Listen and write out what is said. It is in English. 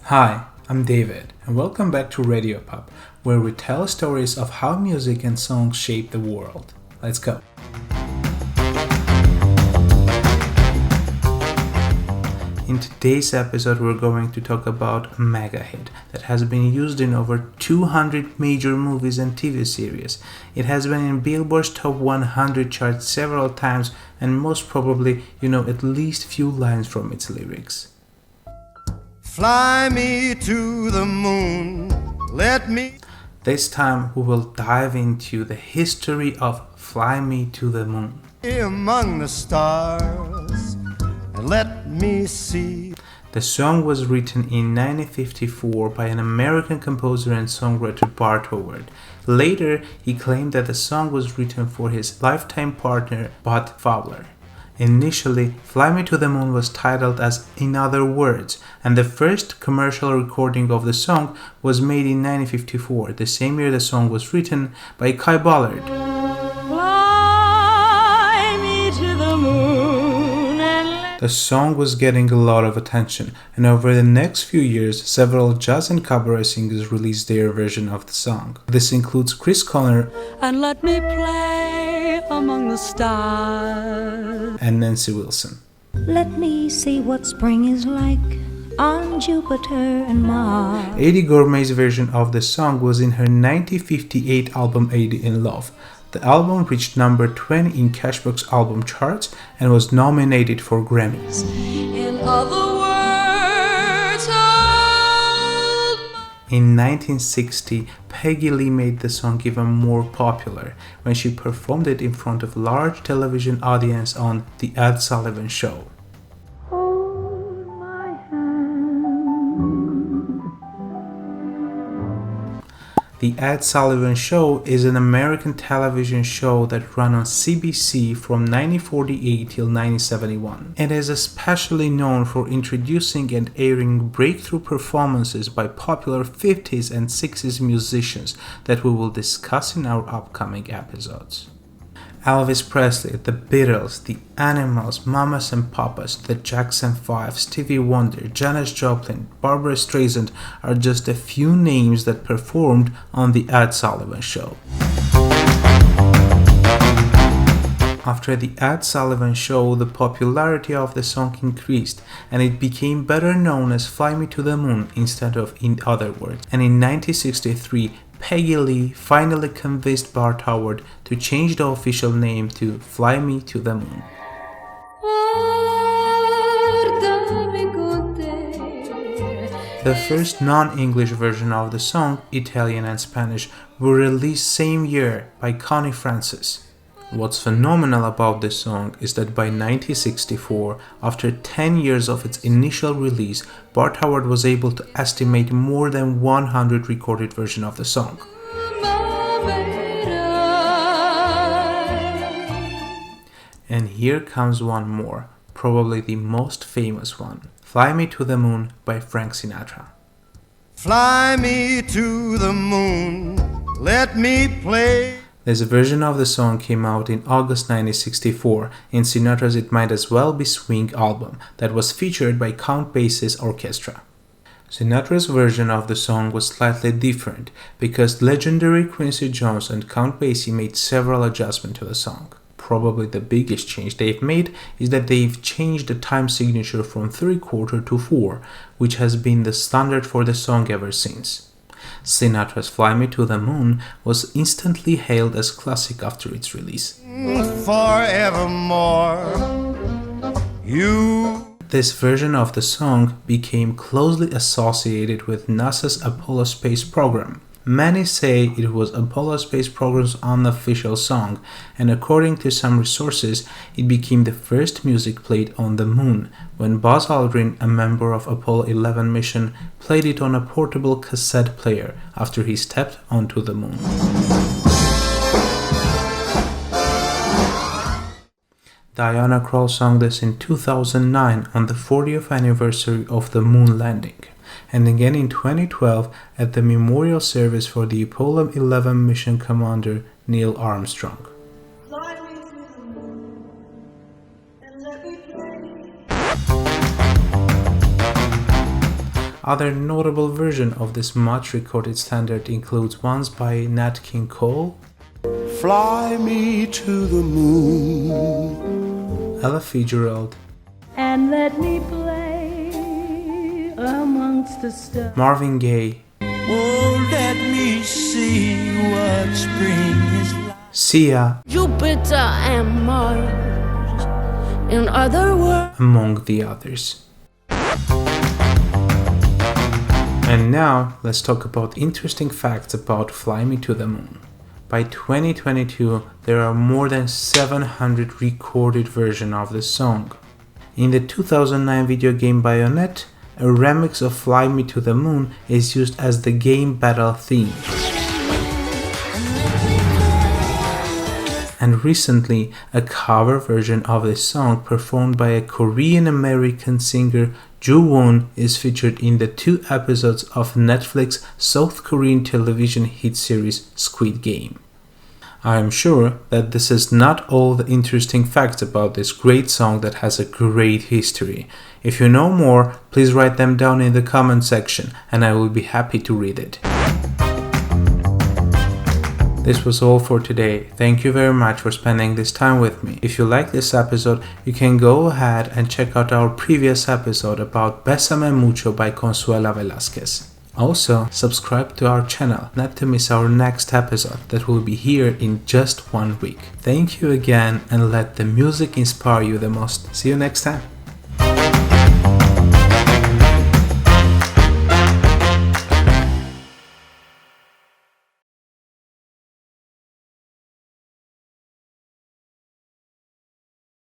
Hi, I'm David, and welcome back to Radio Pop, where we tell stories of how music and songs shape the world. Let's go! In today's episode, we're going to talk about a mega hit that has been used in over 200 major movies and TV series. It has been in Billboard's Top 100 chart several times, and most probably you know at least few lines from its lyrics. Fly me to the moon, let me... This time we will dive into the history of Fly Me to the Moon. Among the stars, and let me see. The song was written in 1954 by an American composer and songwriter Bart Howard. Later, he claimed that the song was written for his lifetime partner Bud Fowler. Initially, Fly Me to the Moon was titled as In Other Words, and the first commercial recording of the song was made in 1954, the same year the song was written by Kai Ballard. Fly me to the moon and The song was getting a lot of attention, and over the next few years, several jazz and cabaret singers released their version of the song. This includes Chris Conner let me play among the stars. and Nancy Wilson. Let me see what spring is like on Jupiter and Mars. Eddie Gourmet's version of the song was in her 1958 album Eddie in Love. The album reached number 20 in Cashbox album charts and was nominated for Grammys. In other words, hold In 1960, Peggy Lee made the song even more popular when she performed it in front of a large television audience on The Ed Sullivan Show. Hold my hand. The Ed Sullivan Show is an American television show that ran on CBC from 1948 till 1971. It is especially known for introducing and airing breakthrough performances by popular 50s and 60s musicians that we will discuss in our upcoming episodes. Elvis Presley, the Beatles, the Animals, Mamas and Papas, the Jackson 5, Stevie Wonder, Janis Joplin, Barbra Streisand are just a few names that performed on The Ed Sullivan Show. After The Ed Sullivan Show, the popularity of the song increased and it became better known as Fly Me to the Moon instead of In Other Words. And in 1963, Peggy Lee finally convinced Bart Howard to change the official name to Fly Me to the Moon. The first non-English version of the song, Italian and Spanish, were released same year by Connie Francis. What's phenomenal about this song is that by 1964, after 10 years of its initial release, Bart Howard was able to estimate more than 100 recorded versions of the song. And here comes one more, probably the most famous one, Fly Me to the Moon by Frank Sinatra. Fly me to the moon, let me play. This version of the song came out in August 1964 in Sinatra's It Might As Well Be Swing album that was featured by Count Basie's orchestra. Sinatra's version of the song was slightly different because legendary Quincy Jones and Count Basie made several adjustments to the song. Probably the biggest change they've made is that they've changed the time signature from 3/4 to 4, which has been the standard for the song ever since. Sinatra's Fly Me to the Moon was instantly hailed as classic after its release. Forevermore, you... This version of the song became closely associated with NASA's Apollo space program. Many say it was Apollo space program's unofficial song, and according to some resources, it became the first music played on the moon when Buzz Aldrin, a member of Apollo 11 mission, played it on a portable cassette player after he stepped onto the moon. Diana Krall sang this in 2009 on the 40th anniversary of the moon landing, and again in 2012 at the memorial service for the Apollo 11 mission commander Neil Armstrong. Other notable versions of this much recorded standard includes ones by Nat King Cole, Fly me to the moon, Ella Fitzgerald, and let me play amongst the stars. Marvin Gaye, oh, let me see what spring is like. Sia, Jupiter and Mars, in other words. among the others. And now, let's talk about interesting facts about Fly Me to the Moon. By 2022, there are more than 700 recorded versions of the song. In the 2009 video game Bayonetta, a remix of Fly Me to the Moon is used as the game battle theme. And recently, a cover version of this song performed by a Korean-American singer Joo-won is featured in the 2 episodes of Netflix South Korean television hit series Squid Game. I am sure that this is not all the interesting facts about this great song that has a great history. If you know more, please write them down in the comment section and I will be happy to read it. This was all for today. Thank you very much for spending this time with me. If you like this episode, you can go ahead and check out our previous episode about Bésame Mucho by Consuela Velázquez. Also, subscribe to our channel not to miss our next episode that will be here in just 1 week. Thank you again and let the music inspire you the most. See you next time.